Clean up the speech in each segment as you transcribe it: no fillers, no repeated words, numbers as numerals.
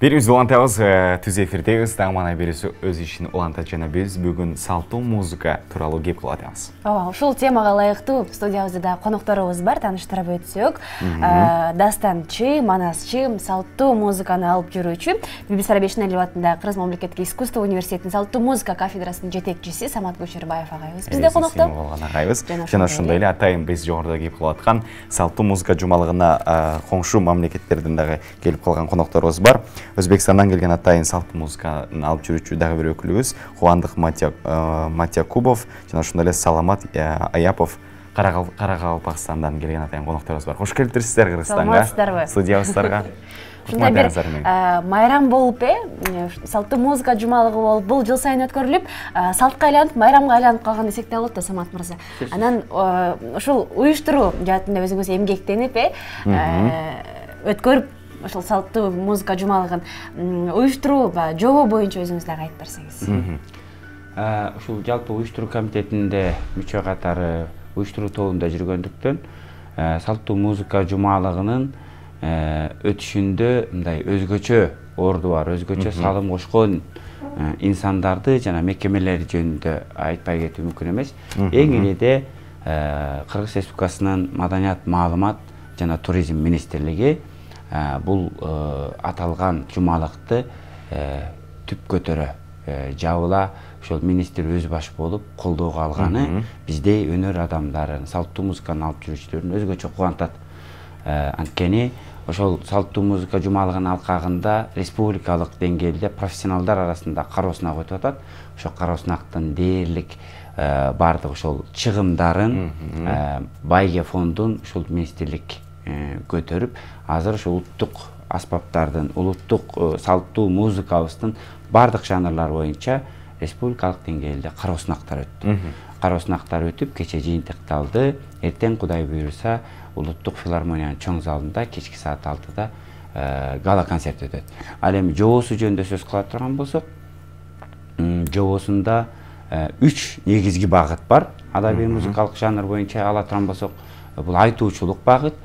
Беріміз ұлантауыз түз эфирдегіз, дағмана берісі өз ішін ұлантат жана біз бүгін салттуу музыка туралы кеп кылатабыз. Ушул темага ылайыктуу студиябызда да конокторубуз бар, тааныштырып өтсөк. Дастанчы, манасчы, салттуу музыканы алып жүрүүчү Бибис Арабешнелиев атындагы Кыргыз мамлекеттик искусство университетинин салттуу музыка кафедрасынын жетекчиси Самат Көчөрбаев агайыбыз бизде конокто. Жана ошондой эле атайын биз жогоруда кеп кылып аткан салттуу музыка жумалыгына коңшу мамлекеттерден дагы келип калган конокторубуз бар. Өзбекстандан келген атайын салттуу музыканы алып жүрүүчү дагы бир өкүлүбүз Кубандык Матякубов жана ошондой эле Саламат Аяпов Каракалпакстандан келген атайын конокторубуз бар. Кош келиптирсиздер Кыргызстанга, студиябыздарга. Ушундай бир майрам болуп, салттуу музыка жумалыгы болуп, бул жыл сайын өткөрүлүп, салтка айланып, майрамга айланып калган десек да болот да, Самат мырза. Анан ушул уюштуруу жаатында өзүңүз эмгектенип, өткөрүп ошол салттуу музыка жумалыгын уюштуруу жобо боюнча өзүңүз дагы айтып берсеңиз. Ушул жалпы уюштуруу комитетинде мүчө катары уюштуруу тобунда жүргөндүктөн салттуу музыка жумалыгынын өтүшүндө мындай өзгөчө орду бар, өзгөчө салым кошкон инсандарды жана мекемелер жөнүндө айтпай кетүү мүмкүн эмес. Эң эледе Кыргыз Республикасынын Маданият, маалымат жана туризм министрлиги бул аталган жумалыкты түп көтөрө жабыла ошол министр өз баш болуп колдоого алганы биздей өнөр адамдарын, салттуу музыканы алып жүрүүчүлөрүн өзгөчө кубантат. Анткени ошол салттуу музыка жумалыгынын алкагында республикалык деңгээлде профессионалдар арасында кароо сынак өтүп атат. Ошол кароо сынактын дээрлик бардык ошол чыгымдарын байге фондун ушул министрлик көтөрүп, азыр ошо улуттук аспаптардын, улуттук салттуу музыкабыздын бардык жанрлары боюнча республикалык деңгээлде кароо сынактар өттү. Кароо сынактар өтүп, кече жыйынтыкталды. Эртең Кудай буйруса, улуттук филармониянын чоң залында кечки саат 6-да гала концерт өтөт. Ал эми жобосу жөнүндө сөз кыла турган болсок, жобосунда 3 негизги багыт бар. Адабий музыкалык жанр боюнча ала турган болсок, бул айтуучулук багыт,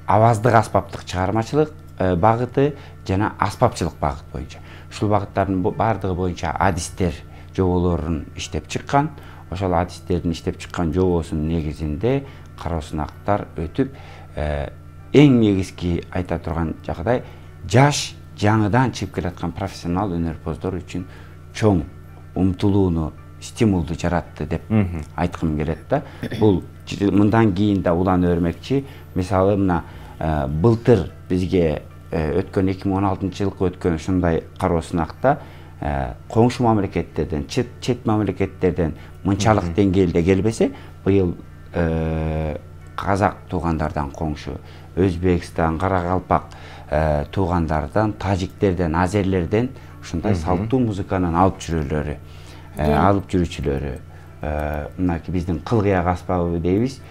аваздык аспаптык чыгармачылык багыты жана аспапчылык багыт боюнча. Ушул багыттардын бардыгы боюнча адистер жоболорун иштеп чыккан. Ошол адистердин иштеп чыккан жобосунун негизинде кароо сынактар өтүп, эң негизги айта турган жагдай жаш, жаңыдан чыгып келаткан профессионал өнөрпоздор үчүн чоң умтулууну, стимулду жаратты деп айткым келет да. Бул мындан кийин да улан өрмөкчү. Мисалы мына былтыр бизге өткөн 2016-жылкы өткөн ушундай кароо сынакта коңшу мамлекеттерден, чет мамлекеттерден мынчалык деңгээлде келбесе, быйыл казак туугандардан коңшу, Өзбекстан, Каракалпак туугандардан, тажиктерден, азерлерден ушундай салттуу музыканын алып жүрүүчүлөрү, мынакей биздин кылгыяк аспабы дейбиз.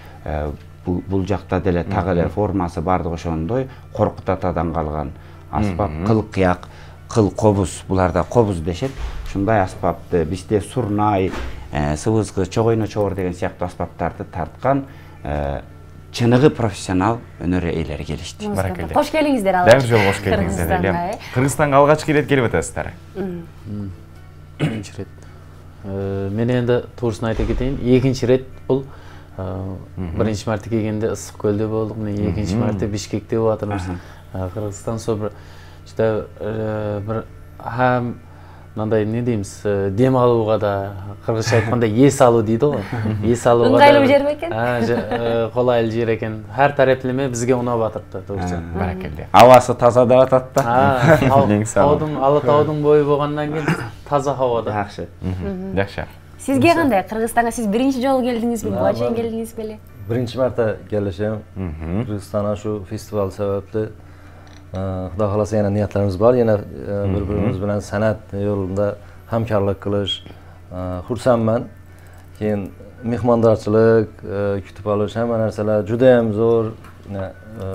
Бул жакта деле так эле формасы бардык ошондой Коркут атадан калган аспап, кыл-кыяк, кыл-кобуз, буларда кобуз дешет. Ушундай аспапты бизде сурнай, сыбызгы, чогойно чогор деген сыяктуу аспаптарды тарткан чыныгы профессионал өнөр ээлери келишти. Кош келиңиздер алгач. Дагы жолу кош келиңиздер. Кыргызстанга алгач келет келип атасыздар. Экинчи рет. Мен энди туурусун айта кетейин, экинчи рет бул биринчи марта келгенде Ысык көлдө болдук, мына экинчи марта Бишкекте болуп атабыз. Кыргызстан собор бир мындай не деймиз, дем алууга да, кыргызча айтканда эс алуу дейди го. Эс алууга ыңгайлуу жер бекен? Колайлуу жер экен. Ар тараптуу бизге унап атат да, туурусу. Баракелде. Абасы таза деп атат да. Ала таудун бою болгондон кийин таза хавада. Жакшы. Жакшы. Сизге кандай? Кыргызстанга сиз биринчи жолу келдиңизби, буга чейин келдиңиз беле? Биринчи марта келишем. Кыргызстанга şu festival себептүү Xudo xolasa yana niyatlarimiz bor, yana bir-birimiz bilan san'at yo'lida hamkorlik qilish. Xursandman. Keyin mehmondorchilik, kutib olish hamma narsalar juda ham zo'r.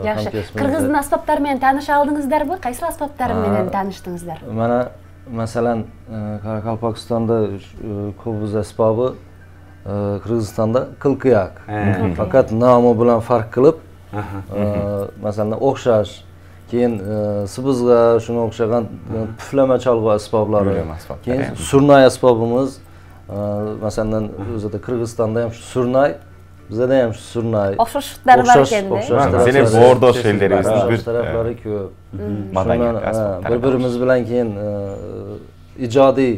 Yaxshi. Qirg'izdin asboblari bilan tanisha oldingizlarmi? Qaysi asboblari bilan tanishdingizlar? Mana masalan Qoraqalpog'istonda Qobuz asbobi Qirg'izistonda qilqiyak. Faqat nomi bilan farq qilib, masalan, o'xshash, keyin sibizg'a, shunga o'xshagan puflama chalg'u asboblari, keyin surnay asbobimiz, masalan, o'zida Qirg'izistonda ham shu surnay, bizda ham shu surnay. O'xshashliklar bor ekanda. Sizlar bordosh ellarimiz bir taraflari ko'p. madaniyat asboblari. Bir-birimiz bilan keyin ijodiy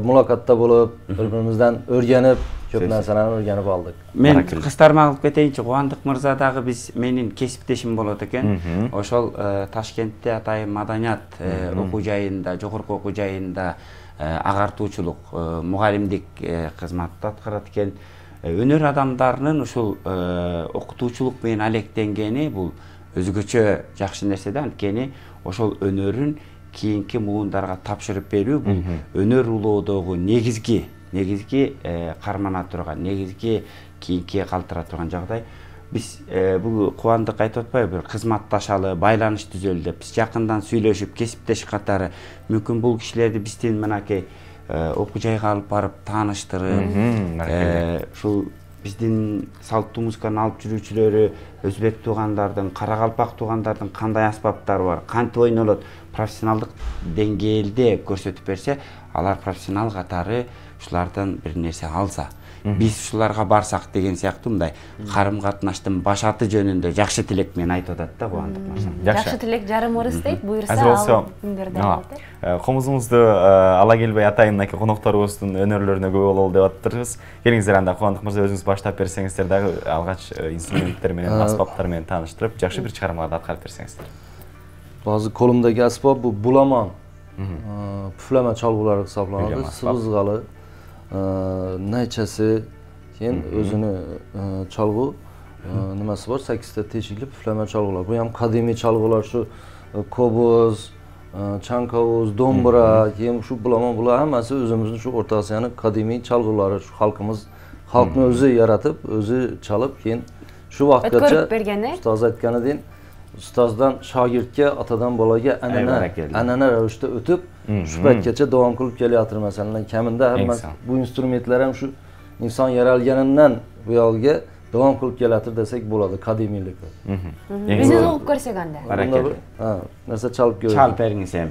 muloqotda bo'lib, bir-birimizdan o'rganib, ko'p narsalarni o'rganib oldik. Men qisqarma qilib ketayinchi, Quvandıq Mirza dagы biz mening kesipdeshim bo'ladi ekan. O'shol Toshkentda atayın madaniyat o'quv joyida, jo'qorqi o'quv joyida ag'artuvchilik, muallimlik xizmatda atqaradi ekan. Өнер адамдарының ушул окутуучулук менен алектенгени бул өзгөчө жакшы нерсе да, анткени ошол өнөрүн кийинки муундарга тапшырып берүү бул өнөр улоодогу негизги кармана турган, негизги кийинки калтыра турган жагдай. Биз бул Кубандык айтып атпайбы, бир кызматташалы, байланыш түзөлү деп, биз жакындан сүйлөшүп, кесиптеш катары мүмкүн бул кишилерди биздин мынакей окуу жайга алып барып тааныштырып, ушул биздин салттуу музыканы алып жүрүүчүлөрү, өзбек туугандардын, карагалпак туугандардын кандай аспаптары бар, кантип ойнолот, профессионалдык деңгээлде көрсөтүп берсе, алар профессионал катары ушулардан бир нерсе алса, биз ушуларга барсак деген сыяктуу мындай карым катнаштын башаты жөнүндө жакшы тилек менен айтып атат да Кубандык Мырза. Жакшы тилек жарым орыс дейт, буйрса ал күндөрдө алат. Комузубузду ала келбей атайын мынакей конокторубуздун өнөрлөрүнө көп бололу деп атырбыз. Келиңиздер анда Кубандык Мырза өзүңүз баштап берсеңиздер дагы алгач инструменттер менен, аспаптар менен тааныштырып, жакшы бир чыгармаларды аткарып берсеңиздер. Bazı kolumdaki asbab bu bulaman, püfleme çalgıları hesaplanır. Sıvızgalı, neyçesi, keyin özünü çalgı, nimasi var? 8 teşikli püfleme çalgılar. Bu hem kadimi çalgılar, şu kobuz, çankavuz, dombra, keyin şu bulaman, bular hammasi özümüzün şu Orta Asya'nın kadimi çalgıları, şu halkını özü yaratıp, özü çalıp, keyin şu vaqtgacha ustoz aytgani deyin, ustozdan shogirdga, atadan bolaga an'ana ravishda o'tib, shu paytgacha davom qilib kelyapti. Masalan, kamida hamma bu instrumentlar ham shu inson yaralganidan bu yo'lga davom qilib kelyapti desak bo'ladi, qadimiylik. Bizni o'qib ko'rsak anda. Ha, narsa chalib ko'ring. Chalib beringiz ham.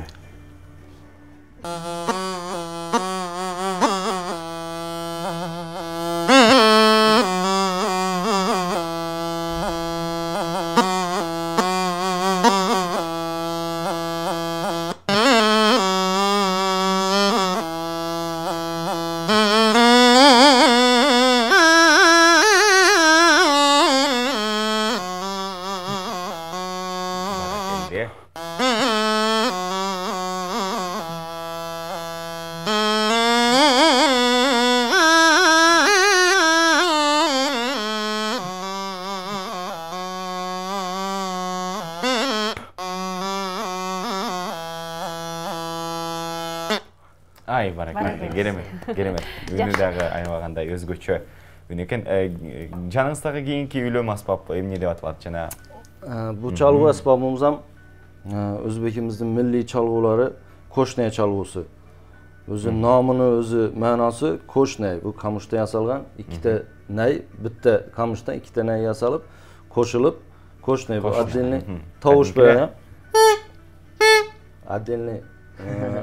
Ay barakalla, керемет. Үнүдөгү айбагандай өзгөчө үн экен. Жаныңыздагы кийинки үйлөм аспап эмне деп аталат жана? Bu çalgı asbabımız ham Özbekimizin milli çalgıları koşnay çalgısı. Özü namını, özü manası koşnay. Bu kamışta yasalgan ikkita nay, bitta kamışdan ikkita nay yasalıp, koşulup, koşnay bu adilni tovuş bilan. Adilni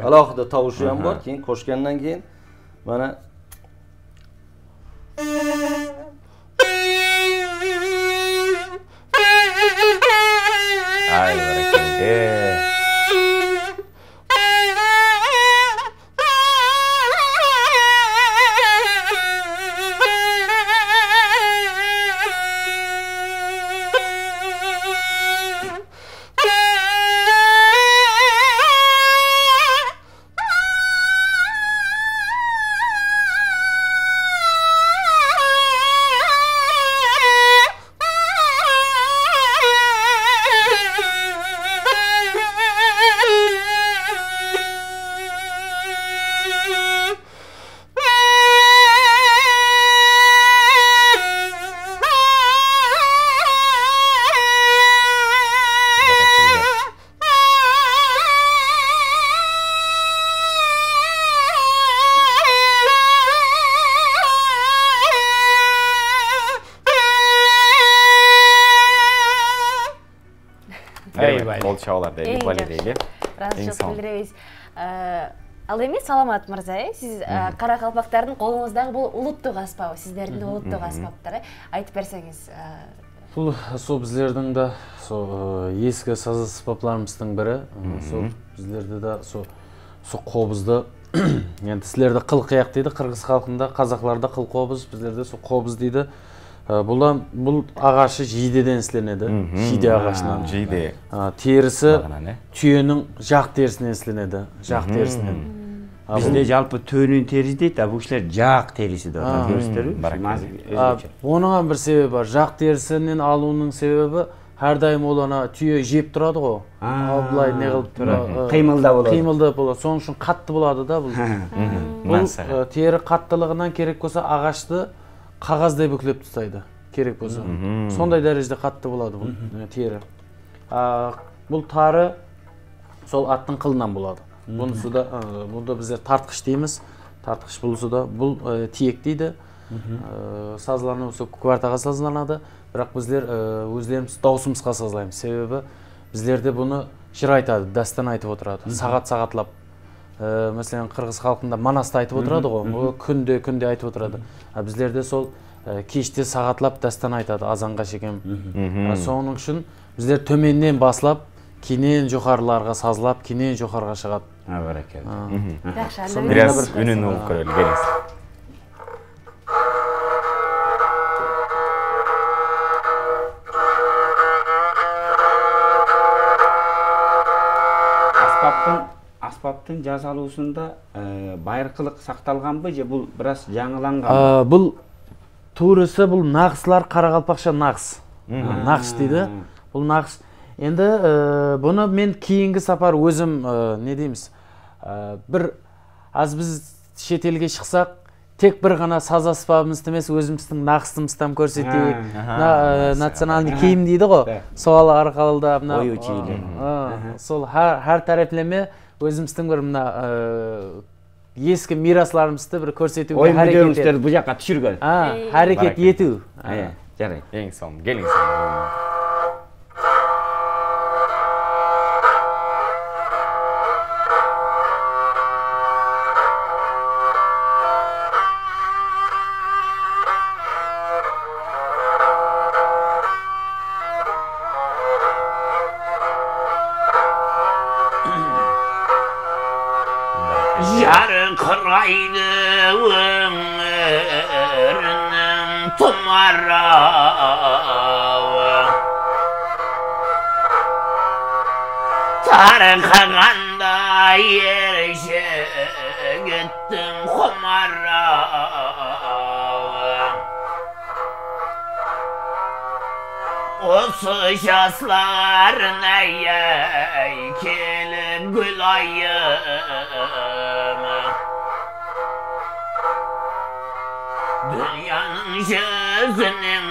alohida tovushi ham bor, keyin qo'shgandan keyin mana ay barakalla. Бали. Бол чабалар дейли, Бали дейли. Ыраазычылык билдиребиз. Ал эми Саламат мырза, сиз каракалпактардын колуңуздагы бул улуттук аспабы, сиздердин улуттук аспаптары айтып берсеңиз. Бул биздердин да эски саз аспаптарыбыздын бири. Биздерде да кобузду енді сілерді қыл қияқ дейді, қырғыз халқында, қазақтарда қыл қобыз, біздерде қобыз дейді. Бұл ағашы жидеден сіленеді, жиде ағашынан. Жиде. Терісі түйенің жақ терісінен сіленеді, жақ терісінен. Бізде жалпы төнін терisi дейді, бұл кісілер жақ терisi дейді. Оның бір себебі бар, жақ терісінен алуының себебі әрдайым ол түйе жеп тұрады ғой. Былай не қылып қимылда болады. Қимылда болады. Соның үшін қатты болады да бұл. Бұл тері қаттылығынан керек болса ағашты қағаздай бүклеп тастайды. Керек болса. Сондай дәрежеде қатты болады бұл тері. Бұл тары сол аттың қылынан болады. Бұнда біздер тартқыш дейміз. Тартқыш бұлысы да. Бұл тиек дейді. Сазларны осы квартаға сазланады. Бірақ біздер өздеріміз даусымызға сазлаймыз. Себебі біздерде бұны жыр айтады, дастан айтып отырады. Сағат-сағатлап. Мәселен, қырғыз халқында манасты айтып отырады ғой. Күнде айтып отырады. Біздерде сол кеште сағатлап дастан айтады, азанға шекем. Соның үшін біздер төменнен басылап, кейінен жоғарыларға сазлап, кейінен жоғарға шығады. Бәрекелді. Biraz үнін олып көрелі, келіңіз. Аспаптың жасалуысында байырқылық сақталған бі, же бұл біраз жаңыланған? Бұл турысы, бұл нағысылар қарақалпақша нағыс. Нағыс дейді. Бұл нағыс. Енді бұны мен кейінгі сапар өзім, не дейміз, біз шетелге шықсақ, тек бір ғана саз аспабымызды емес, өзіміздің нағысымыздан көрсетейік. Национальный киім дейді ғой. Сол арқалыда сол әр тәрәплеме өзіміздің бір ескі мирасларымызды бір көрсетуге әрекет ету. Бұл жаққа түшірген. Әрекет ету. Жарайды. Ең соң, келіңіз. Yarıkıraydı ömrünün tumarağı Tarıkağanda yerişe gittim kumarağı Osu şasların ey kelip gülayım Dünyanın sözünün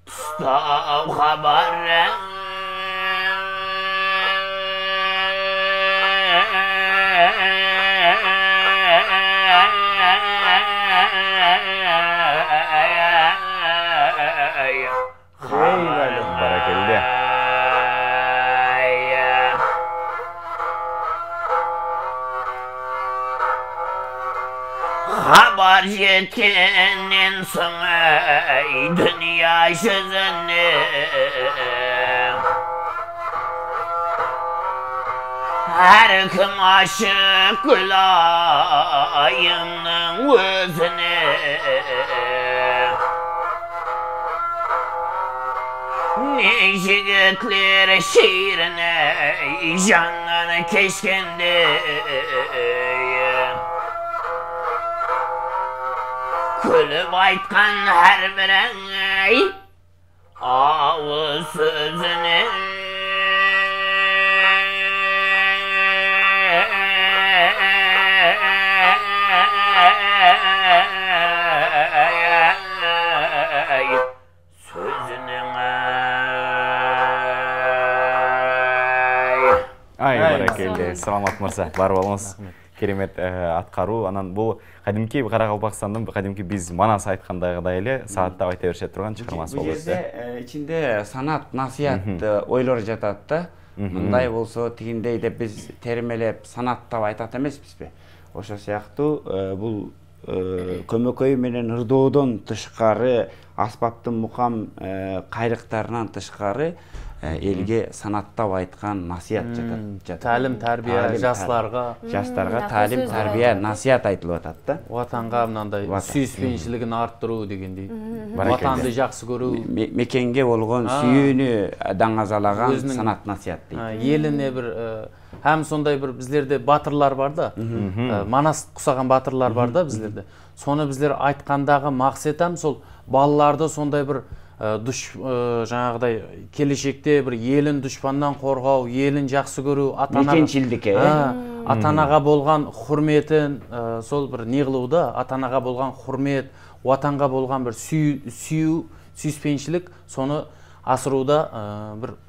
tustav haber Barakallah. Haber yetenin sana dünya sözünü Her kim aşık gülayının özünü Ne jigitler şiirine canlarını keşkendi Külüp aytkan her birine ağız sözünü Ay, barakallah. Salamat mırsa. Var olunuz. керемет аткаруу. Анан бул кадимки Каракалпакстандын кадимки биз манас айткандагыдай эле сааттап айта берише турган чыгармасы Бул болот. жерде ичинде санат, насият ойлор жатат да. Мындай болсо, тигиндей деп биз термелеп санаттап айтат эмеспизби? Ошо сыяктуу бул көмөкөй менен ырдоодон тышкары, аспаптын мукам кайрыктарынан тышкары элге санаттап айткан насият жатат. Талим, тарбия, жашларга талим, тарбия, насият айтылып атат да. Ватанга мындай сүйүспенчилигин арттыруу дегендей. Ватанды жакшы көрүү, Мекенге болгон сүйүүнү даңазалаган санат, насият дейт. Элине бир һәм сондай бир bizlerde батырлар бар да. Манас кусаган батырлар бар да bizlerde. Соны bizler айткандагы максат һәм сол балаларды сондай бир жаңағыдай келешекте бір елін дұшпаннан қорғау, елін жақсы көру, атанаға болған құрметін, сол бір неғылуда, атанаға болған құрмет, ватанға болған бір сүйіспеншілік, соны асыруда бір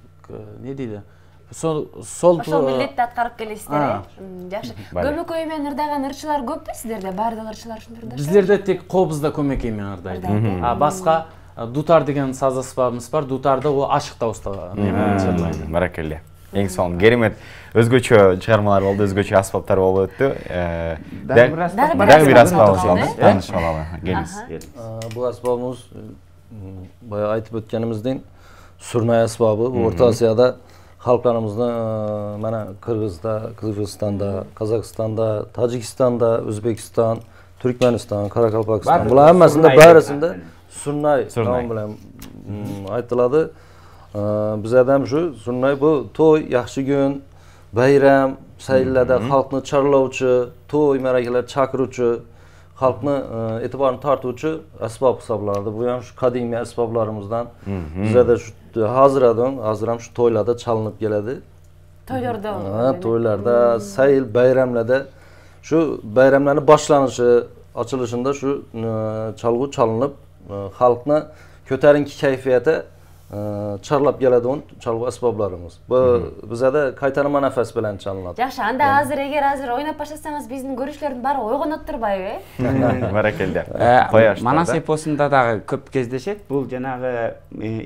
не дейді? Ошол милдетти аткарып келесиздер. Жакшы. Көмөкөй менен ырдаган ырчылар көппү сиздерде? Бардык ырчылар ушундай ырдашат? Бизлерде тек кобузда көмөкөй менен ырдайт. Башка дутар деген саз аспабыбыз бар. Дутарды о ашык дауыста чырлайт. Баракелле. Эң сонун керемет өзгөчө чыгармалар болду, өзгөчө аспаптар болуп өттү. Дагы бир аспабыбыз таанышып алалы. Келиңиз. Бул аспабыбыз баягы айтып өткөнүмүздөн Сурнай аспабы. Орто Азияда халкlarımızda mana Kırgız'da, Kırgızistan'da, Kazakistan'da, Tacikistan'da, Özbekistan, Türkmenistan, Karakalpakistan. Bular hammasında barısında Surnay nom bilan aytiladi. Bizda şu Surnay bu to'y, yaxshi kun, bayram, sayillarda xalqni chorlovchi, to'y ma'rakalar chaqiruvchi, xalqni e'tiborini tortuvchi asbob hisoblanadi. Bu ham shu qadimiy asboblarimizdan. Bizda shu hazır ham shu to'ylarda chalinib keladi. To'ylarda. To'ylarda, sayil, bayramlarda shu bayramlarning boshlanishi, ochilishida shu chalg'u chalinib, xalqni ko'tarinki kayfiyatda chorlab keladigan chalg'u asboblarimiz. Bu bizda qaytarma nafas bilan chalinadi. Yaxshi, anda hozir o'ynab boshlasangiz bizning ko'rishlarning bari uyg'onib turbayбы? Barakallah. Манас эпосунда дагы көп кездешет. Бул жанагы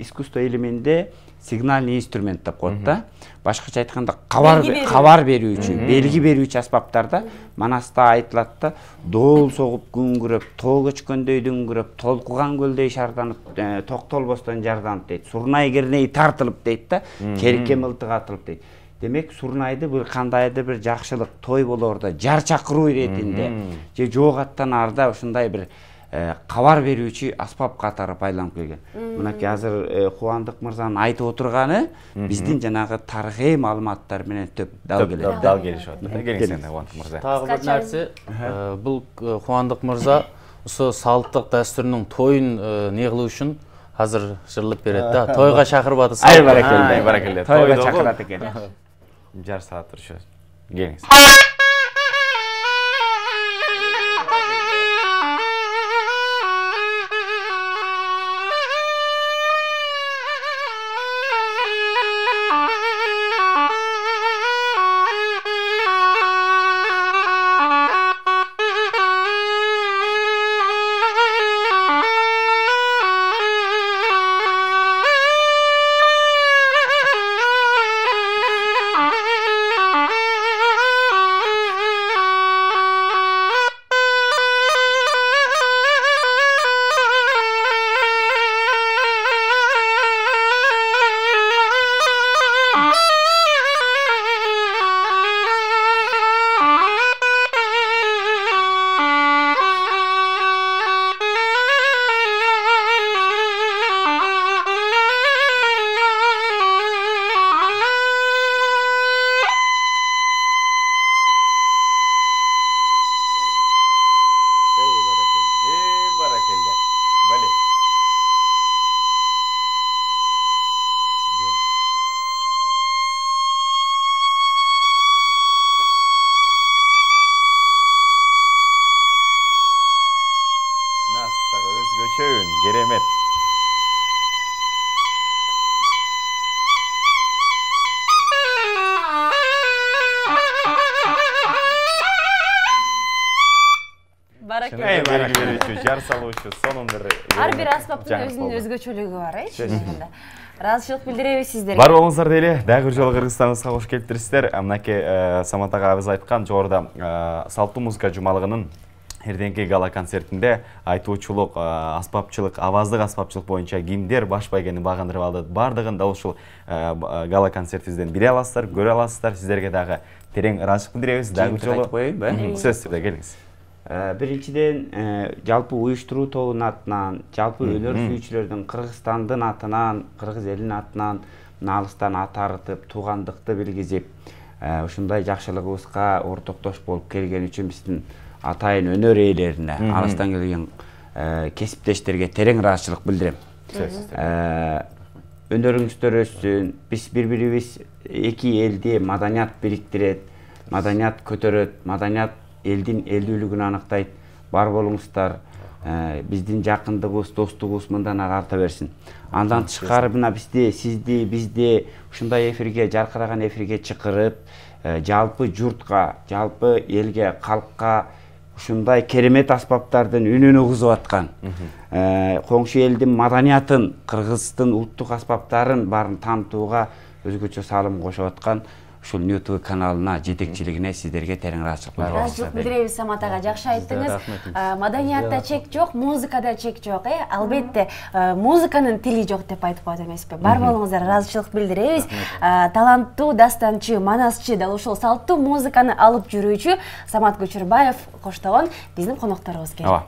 искусство илиминде сигнальный инструмент деп коет да. Башкача айтканда кабар берүүчү, белги берүүчү аспаптарда Манаста айтылат да, доол согуп күңгүрөп, тоо көчкөндөй дүңгүрөп, толкуган көлдөй шарданып, токтолбостон жарданып дейт. Сурнай керней тартылып дейт да, керке мылтык атылып дейт. Демек Сурнайды бир кандайдыр бир жакшылык той болорда жар чакыруу иретинде же жок аттан арда ушундай бир кабар берүүчү аспап катары байланып келген. Мынакей азыр Кубандык мырзанын айтып отурганы биздин жанагы тарыхый маалыматтар менен төп дал келет. Дал келишип атат. Келиңиз Кубандык мырза. Тагы бир нерсе, бул Кубандык мырза ошо салттык дастурунун тоюн не кылуу үчүн азыр жырлап берет да. Тойга чакырып атасыз. Баракелле. Тойга чакырат экен. Жар саат турушубуз. Келиңиз. Керемет. белги берүүчү, жар салуучу, сонун бир ар бир аспаптын өзүнүн өзгөчөлүгү бар, чындыгында. Ыраазычылык билдиребиз сиздерге. Бар болуңуздар дейли. Дагы бир жолу Кыргызстаныбызга кош келиптирсиздер. Мынакей Самат агабыз айткан жогоруда салттуу музыка жумалыгынын эрдеңки гала концертинде айтуучулук, аспапчылык, аваздык аспапчылык боюнча кимдер баш байгени багындырып алды. Бардыгын да ушул гала концертибизден биле аласыздар, көрө аласыздар. Сиздерге дагы терең ыраазычылык билдиребиз. Дагы бир жолу сөз түрдө келиңиз. Биринчиден, жалпы уюштуруу тобунун атынан, жалпы өнөр сүйүүчүлөрдүн Кыргызстандын атынан, кыргыз элинин атынан алыстан ат арытып, туугандыкты билгизип, ушундай жакшылыгыбызга ортоктош болуп келген үчүн биздин атайын өнөр ээлерине, алыстан келген кесиптештерге терең ыраазычылык билдирем. Өнөрүңүздөр өссүн, биз бири-бирибиз эки элди маданият бириктирет, маданият көтөрөт, маданият элдин элдүүлүгүн аныктайт. Бар болуңуздар, биздин жакындыгыбыз, достугубуз мындан ары арта берсин. Андан тышкары мына бизди ушундай эфирге, жаркыраган эфирге чакырып, жалпы журтка, жалпы элге, калкка ушундай керемет аспаптардын үнүн угузуп аткан, коңшу элдин маданиятын, кыргыздын улуттук аспаптарын баарын таанытууга өзгөчө салым кошуп аткан ушул YouTube каналына жетекчилигине сиздерге терең ыраазычылык билдиребиз. Самат ага, жакшы айттыңыз. Маданиятта чек жок, музыкада чек жок. Албетте, музыканын тили жок деп айтып коет эмеспи. Бар болуңуздар, ыраазычылык билдиребиз. Таланттуу дастанчы, манасчы, дал ушул салттуу музыканы алып жүрүүчү Самат Көчүрбаев коштогон биздин конокторубуз келди.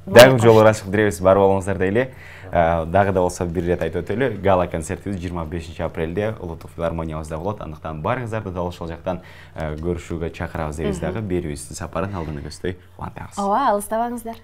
Дагы бир жолу ыраазычылык билдиребиз. Бар болуңуздар дейли. Дагы да болсо бир рет айтып өтөлү. Гала концертибиз 25 апрелде Улуттук филармониябызда болот. Андыктан барыңыздарды да ошол жактан көрүшүүгө чакырабыз дейбиз дагы. Берүүбүздүн сапарын алдыны көздөй улантабыз. Ооба, алыстабаңыздар.